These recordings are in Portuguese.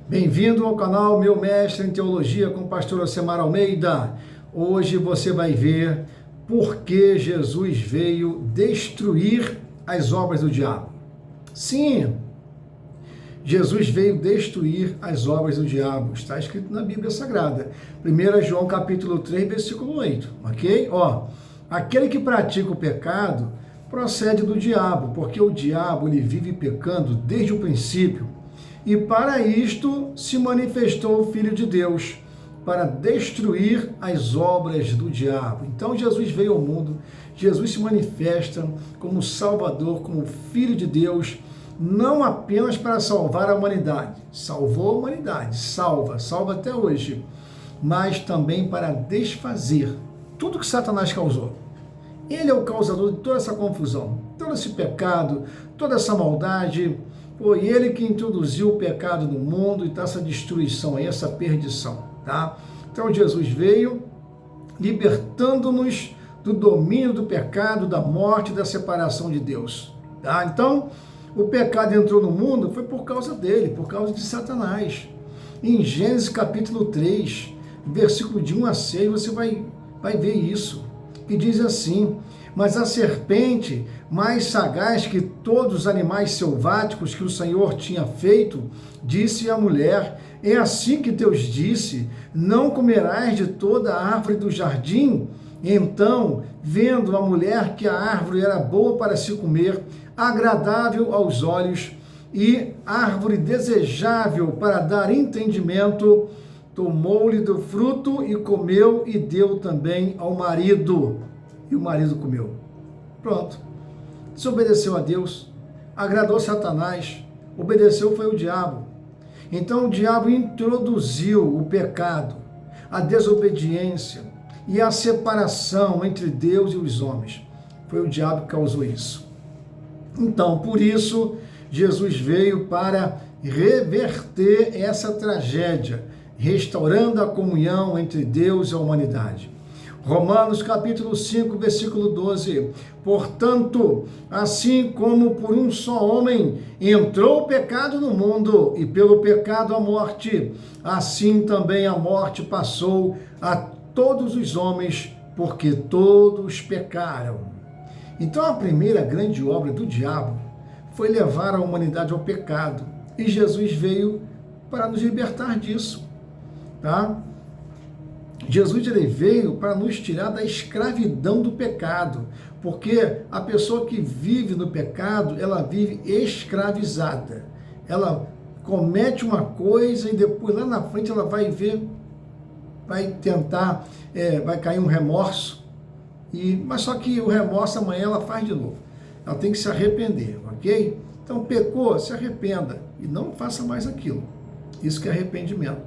Bem-vindo ao canal Meu Mestre em Teologia com o pastor Alcemar Almeida. Hoje você vai ver por que Jesus veio destruir as obras do diabo. Sim, Jesus veio destruir as obras do diabo. Está escrito na Bíblia Sagrada. 1 João capítulo 3, versículo 8. Ok? Aquele que pratica o pecado procede do diabo, porque o diabo ele vive pecando desde o princípio. E para isto se manifestou o Filho de Deus, para destruir as obras do diabo. Então Jesus veio ao mundo, Jesus se manifesta como Salvador, como Filho de Deus, não apenas para salvar a humanidade, salvou a humanidade, salva até hoje, mas também para desfazer tudo que Satanás causou. Ele é o causador de toda essa confusão, todo esse pecado, toda essa maldade. Foi ele que introduziu o pecado no mundo e essa destruição aí, essa perdição, tá? Então Jesus veio libertando-nos do domínio do pecado, da morte e da separação de Deus, tá? Então, o pecado entrou no mundo foi por causa dele, por causa de Satanás. Em Gênesis capítulo 3, versículo de 1 a 6, você vai ver isso, que diz assim: mas a serpente, mais sagaz que todos os animais selváticos que o Senhor tinha feito, disse à mulher: é assim que Deus disse, não comerás de toda a árvore do jardim? Então, vendo a mulher que a árvore era boa para se comer, agradável aos olhos e árvore desejável para dar entendimento, tomou-lhe do fruto e comeu e deu também ao marido. E o marido comeu. Pronto. Desobedeceu a Deus, agradou Satanás, obedeceu foi o diabo. Então o diabo introduziu o pecado, a desobediência e a separação entre Deus e os homens. Foi o diabo que causou isso. Então, por isso, Jesus veio para reverter essa tragédia, restaurando a comunhão entre Deus e a humanidade. Romanos capítulo 5, versículo 12. Portanto, assim como por um só homem entrou o pecado no mundo, e pelo pecado a morte, assim também a morte passou a todos os homens, porque todos pecaram. Então a primeira grande obra do diabo foi levar a humanidade ao pecado, e Jesus veio para nos libertar disso, tá? Jesus ele veio para nos tirar da escravidão do pecado, porque a pessoa que vive no pecado, ela vive escravizada. Ela comete uma coisa e depois lá na frente ela vai ver, vai tentar, vai cair um remorso, mas só que o remorso amanhã ela faz de novo. Ela tem que se arrepender, ok? Então pecou, se arrependa e não faça mais aquilo. Isso que é arrependimento.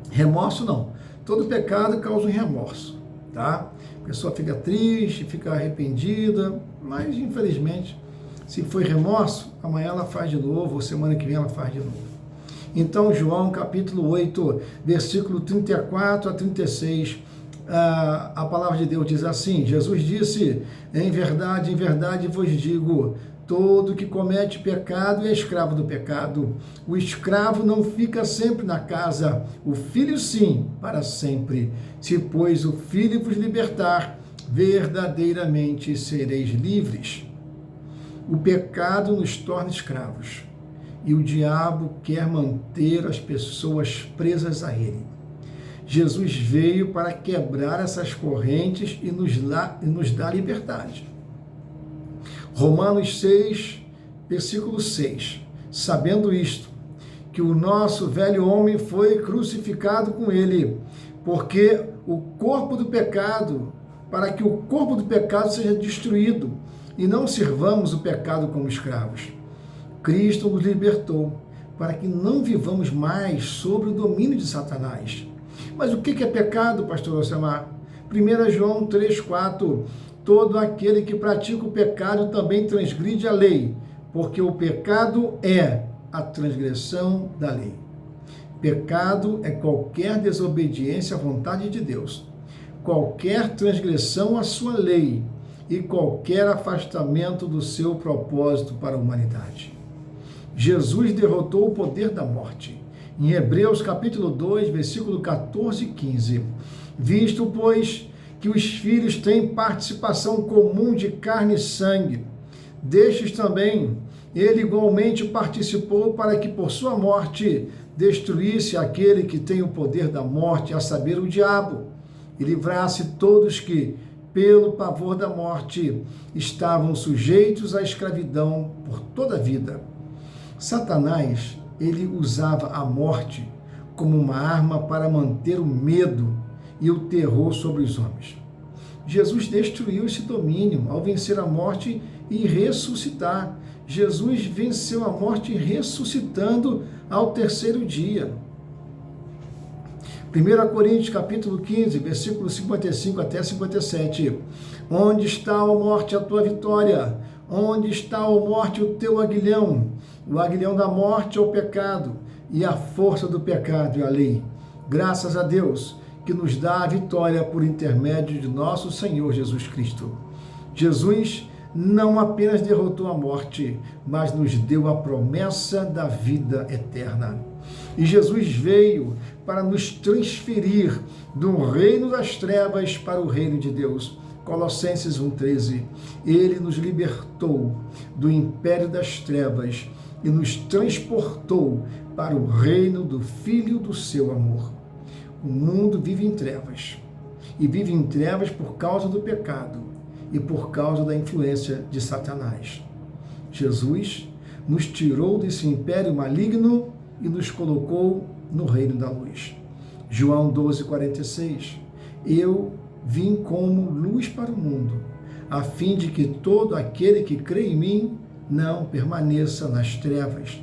Remorso não. Todo pecado causa um remorso, tá? A pessoa fica triste, fica arrependida, mas infelizmente, se foi remorso, amanhã ela faz de novo, ou semana que vem ela faz de novo. Então, João capítulo 8, versículo 34 a 36, a palavra de Deus diz assim: Jesus disse, em verdade vos digo, todo que comete pecado é escravo do pecado. O escravo não fica sempre na casa, o filho sim, para sempre. Se, pois, o filho vos libertar, verdadeiramente sereis livres. O pecado nos torna escravos, e o diabo quer manter as pessoas presas a ele. Jesus veio para quebrar essas correntes e nos dar liberdade. Romanos 6, versículo 6. Sabendo isto, que o nosso velho homem foi crucificado com ele, porque o corpo do pecado, para que o corpo do pecado seja destruído, e não sirvamos o pecado como escravos. Cristo nos libertou, para que não vivamos mais sob o domínio de Satanás. Mas o que é pecado, pastor Alcemar? 1 João 3, 4. Todo aquele que pratica o pecado também transgride a lei, porque o pecado é a transgressão da lei. Pecado é qualquer desobediência à vontade de Deus, qualquer transgressão à sua lei e qualquer afastamento do seu propósito para a humanidade. Jesus derrotou o poder da morte em Hebreus capítulo 2, versículo 14 e 15. Visto, pois, que os filhos têm participação comum de carne e sangue, destes também ele igualmente participou para que por sua morte destruísse aquele que tem o poder da morte, a saber, o diabo, e livrasse todos que, pelo pavor da morte, estavam sujeitos à escravidão por toda a vida. Satanás, ele usava a morte como uma arma para manter o medo e o terror sobre os homens. Jesus destruiu esse domínio ao vencer a morte e ressuscitar. Jesus venceu a morte ressuscitando ao terceiro dia. 1 Coríntios capítulo 15, versículos 55 até 57. Onde está, ó morte, a tua vitória? Onde está, ó morte, o teu aguilhão? O aguilhão da morte é o pecado, e a força do pecado é a lei. Graças a Deus, que nos dá a vitória por intermédio de nosso Senhor Jesus Cristo. Jesus não apenas derrotou a morte, mas nos deu a promessa da vida eterna. E Jesus veio para nos transferir do reino das trevas para o reino de Deus. Colossenses 1,13. Ele nos libertou do império das trevas e nos transportou para o reino do Filho do seu amor. O mundo vive em trevas, e vive em trevas por causa do pecado e por causa da influência de Satanás. Jesus nos tirou desse império maligno e nos colocou no reino da luz. João 12,46. Eu vim como luz para o mundo, a fim de que todo aquele que crê em mim não permaneça nas trevas.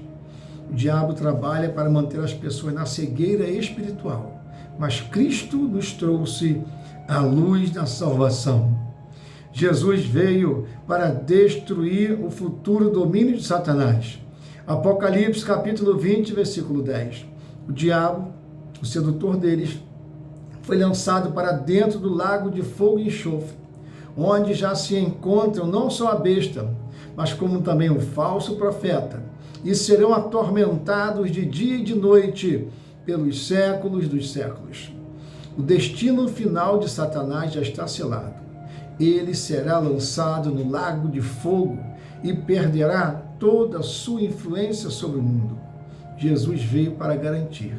O diabo trabalha para manter as pessoas na cegueira espiritual, mas Cristo nos trouxe a luz da salvação. Jesus veio para destruir o futuro domínio de Satanás. Apocalipse capítulo 20, versículo 10. O diabo, o sedutor deles, foi lançado para dentro do lago de fogo e enxofre, onde já se encontram não só a besta, mas como também o falso profeta, e serão atormentados de dia e de noite pelos séculos dos séculos. O destino final de Satanás já está selado. Ele será lançado no lago de fogo e perderá toda a sua influência sobre o mundo. Jesus veio para garantir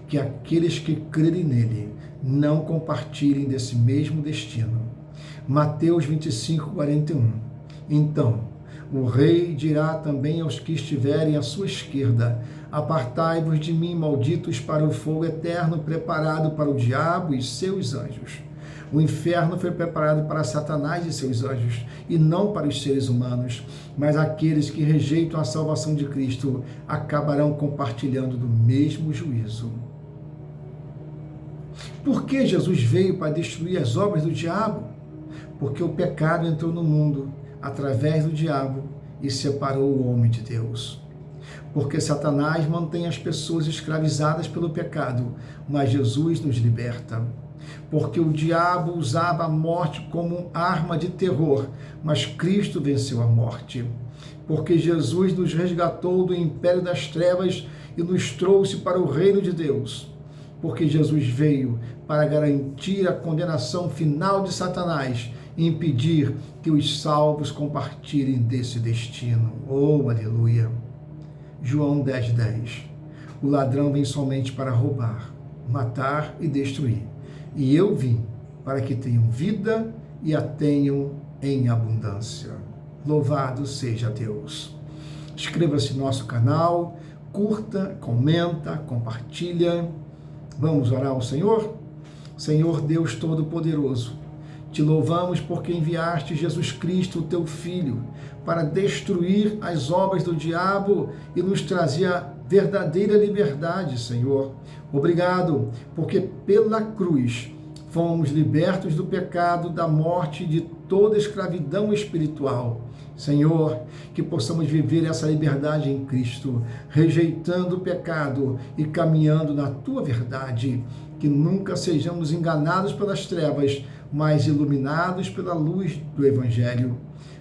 que aqueles que crerem nele não compartilhem desse mesmo destino. Mateus 25, 41. Então, o rei dirá também aos que estiverem à sua esquerda: apartai-vos de mim, malditos, para o fogo eterno preparado para o diabo e seus anjos. O inferno foi preparado para Satanás e seus anjos, e não para os seres humanos. Mas aqueles que rejeitam a salvação de Cristo acabarão compartilhando do mesmo juízo. Por que Jesus veio para destruir as obras do diabo? Porque o pecado entrou no mundo através do diabo e separou o homem de Deus. Porque Satanás mantém as pessoas escravizadas pelo pecado, mas Jesus nos liberta. Porque o diabo usava a morte como arma de terror, mas Cristo venceu a morte. Porque Jesus nos resgatou do império das trevas e nos trouxe para o reino de Deus. Porque Jesus veio para garantir a condenação final de Satanás e impedir que os salvos compartilhem desse destino. Oh, aleluia! João 10:10. O ladrão vem somente para roubar, matar e destruir. E eu vim para que tenham vida e a tenham em abundância. Louvado seja Deus. Inscreva-se no nosso canal, curta, comenta, compartilha. Vamos orar ao Senhor? Senhor Deus Todo-Poderoso, te louvamos porque enviaste Jesus Cristo, teu Filho, para destruir as obras do diabo e nos trazer a verdadeira liberdade, Senhor. Obrigado, porque pela cruz fomos libertos do pecado, da morte e de toda escravidão espiritual. Senhor, que possamos viver essa liberdade em Cristo, rejeitando o pecado e caminhando na tua verdade. Que nunca sejamos enganados pelas trevas, mas iluminados pela luz do Evangelho.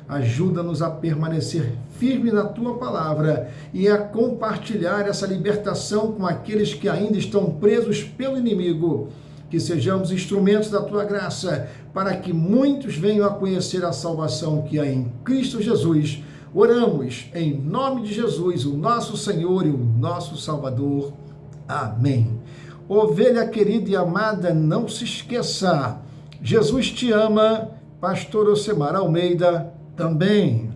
Ajuda-nos a permanecer firme na Tua palavra e a compartilhar essa libertação com aqueles que ainda estão presos pelo inimigo. Que sejamos instrumentos da Tua graça, para que muitos venham a conhecer a salvação que há em Cristo Jesus. Oramos em nome de Jesus, o nosso Senhor e o nosso Salvador. Amém. Ovelha querida e amada, não se esqueça, Jesus te ama, Pastor Ocemar Almeida também.